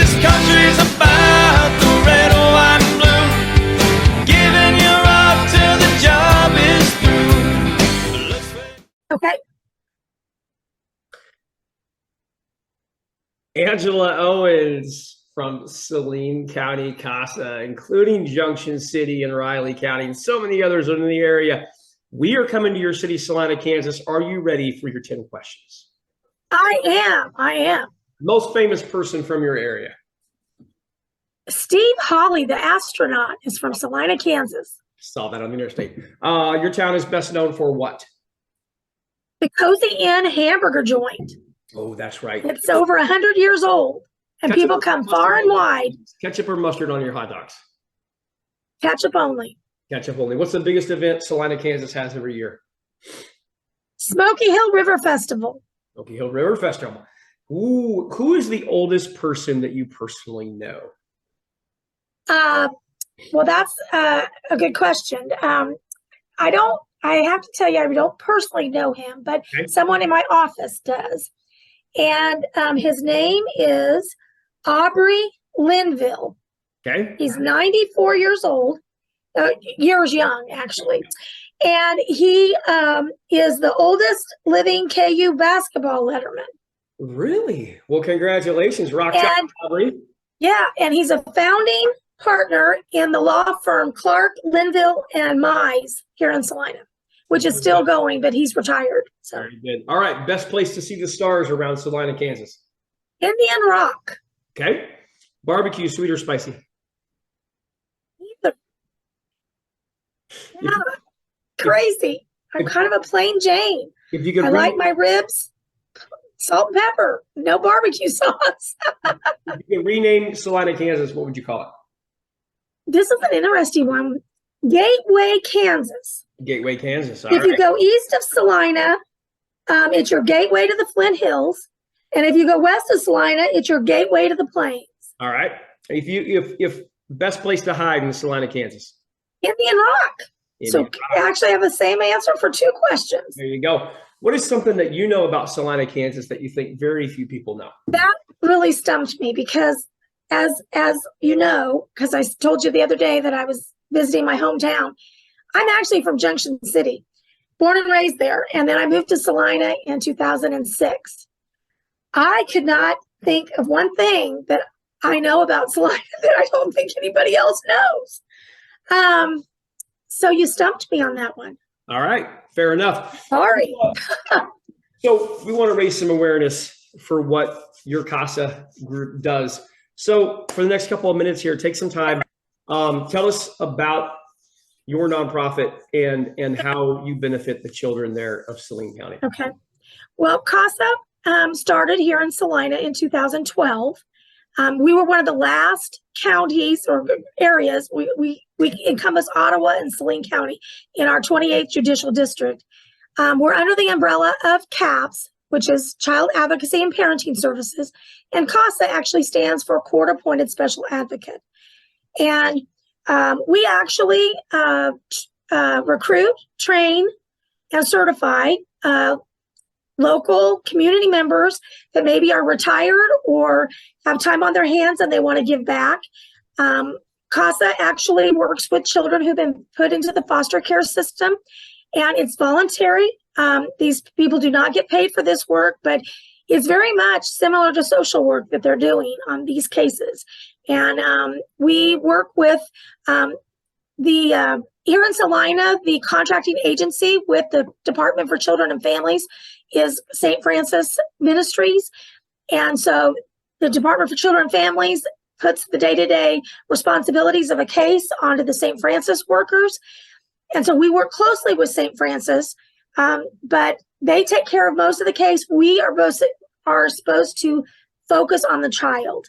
this country's about the red, white, and blue. Giving your up till the job is through. Okay. Angela Owens from Salina County CASA, including Junction City and Riley County, and so many others in the area. We are coming to your city, Salina, Kansas. Are you ready for your 10 questions? I am. Most famous person from your area? Steve Hawley, the astronaut, is from Salina, Kansas. Saw that on the interstate. Your town is best known for what? The Cozy Inn hamburger joint. Oh, that's right. It's over 100 years old, and Ketchup people come far and wide. Ketchup or mustard on your hot dogs? Ketchup only. Ketchup only. What's the biggest event Salina, Kansas has every year? Smoky Hill River Festival. Smoky Hill River Festival. Ooh, who is the oldest person that you personally know? Well, that's a good question. I have to tell you, I don't personally know him, but Okay. someone in my office does. And his name is Aubrey Linville. Okay. He's 94 years old, years young, actually. And he is the oldest living KU basketball letterman. Really? Well, congratulations. Rock And- job, Aubrey. Yeah, and he's a founding partner in the law firm Clark, Linville, and Mize here in Salina, which is still going, but he's retired. So Very good. All right. Best place to see the stars around Salina, Kansas. Indian Rock. Okay. Barbecue, sweet or spicy? Yeah, crazy. I'm kind of a plain Jane. If you could I like my ribs, salt and pepper, no barbecue sauce. if you could rename Salina, Kansas, what would you call it? This is an interesting one. Gateway, Kansas. Gateway, Kansas. All If you right. go east of Salina, it's your gateway to the Flint Hills. And if you go west of Salina, it's your gateway to the plains. All right. If best place to hide in Salina, Kansas. Indian Rock. So Indian I actually have the same answer for two questions. There you go. What is something that you know about Salina, Kansas that you think very few people know? That really stumped me because as you know, because I told you the other day that I was visiting my hometown, I'm actually from Junction City, born and raised there. And then I moved to Salina in 2006. I could not think of one thing that I know about Salina that I don't think anybody else knows. So you stumped me on that one. All right. Fair enough. Sorry. So we want to raise some awareness for what your CASA group does. So for the next couple of minutes here, take some time. Tell us about your nonprofit and how you benefit the children there of Salina County. Okay. Well, CASA started here in Salina in 2012. We were one of the last counties or areas. We encompass Ottawa and Salina County in our 28th judicial district. We're under the umbrella of CAPS, which is Child Advocacy and Parenting Services, and CASA actually stands for Court Appointed Special Advocate. And we actually recruit, train, and certify local community members that maybe are retired or have time on their hands and they want to give back. CASA actually works with children who've been put into the foster care system, and it's voluntary. These people do not get paid for this work, but it's very much similar to social work that they're doing on these cases. And we work with here in Salina, the contracting agency with the Department for Children and Families is St. Francis Ministries. And so the Department for Children and Families puts the day-to-day responsibilities of a case onto the St. Francis workers. And so we work closely with St. Francis, but they take care of most of the case. We are supposed to focus on the child.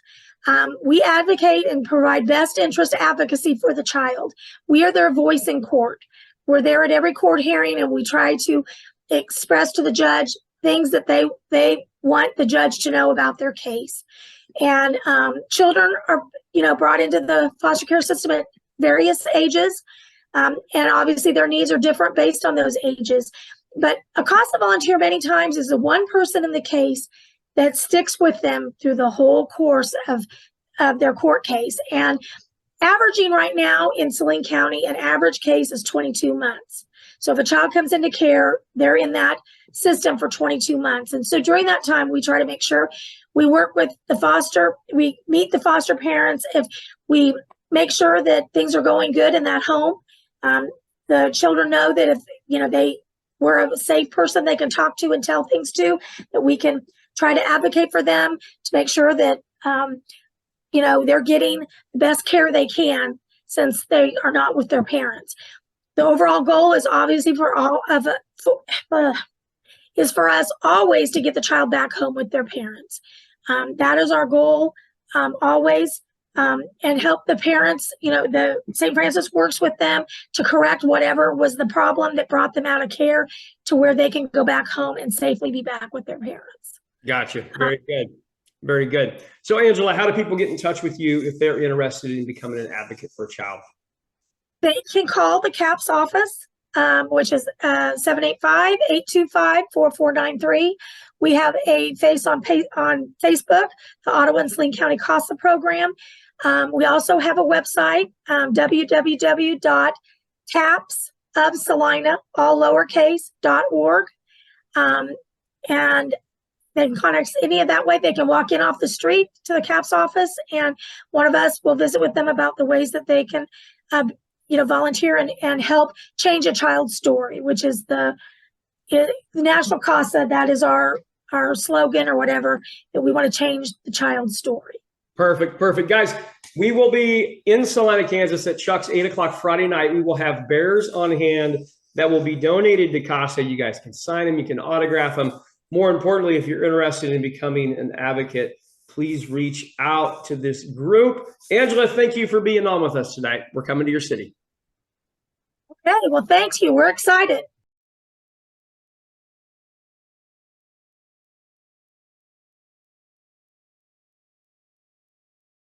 We advocate and provide best interest advocacy for the child. We are their voice in court. We're there at every court hearing, and we try to express to the judge things that they want the judge to know about their case. And children are, brought into the foster care system at various ages, and obviously their needs are different based on those ages. But a CASA volunteer many times is the one person in the case that sticks with them through the whole course of of their court case. And averaging right now in Saline County, an average case is 22 months. So if a child comes into care, they're in that system for 22 months. And so during that time, we try to make sure we work with we meet the foster parents. If we make sure that things are going good in that home, the children know that if, they were a safe person they can talk to and tell things to, that we can try to advocate for them to make sure that, they're getting the best care they can since they are not with their parents. The overall goal is obviously for us always to get the child back home with their parents. That is our goal, always, and help the parents. The St. Francis works with them to correct whatever was the problem that brought them out of care to where they can go back home and safely be back with their parents. Gotcha. Very good. Very good. So, Angela, how do people get in touch with you if they're interested in becoming an advocate for a child? They can call the CAPS office, which is 785-825-4493. We have a face on Facebook, the Ottawa and Saline County CASA program. We also have a website, www.capsofsalina, all lowercase.org. And they can contact any of that way. They can walk in off the street to the CAPS office, and one of us will visit with them about the ways that they can, volunteer and help change a child's story, which is the National CASA. That is our slogan or whatever, that we want to change the child's story. Perfect. Perfect. Guys, we will be in Salina, Kansas at Chuck's 8 o'clock Friday night. We will have bears on hand that will be donated to CASA. You guys can sign them. You can autograph them. More importantly, if you're interested in becoming an advocate, please reach out to this group. Angela, thank you for being on with us tonight. We're coming to your city. Okay, well, thank you. We're excited.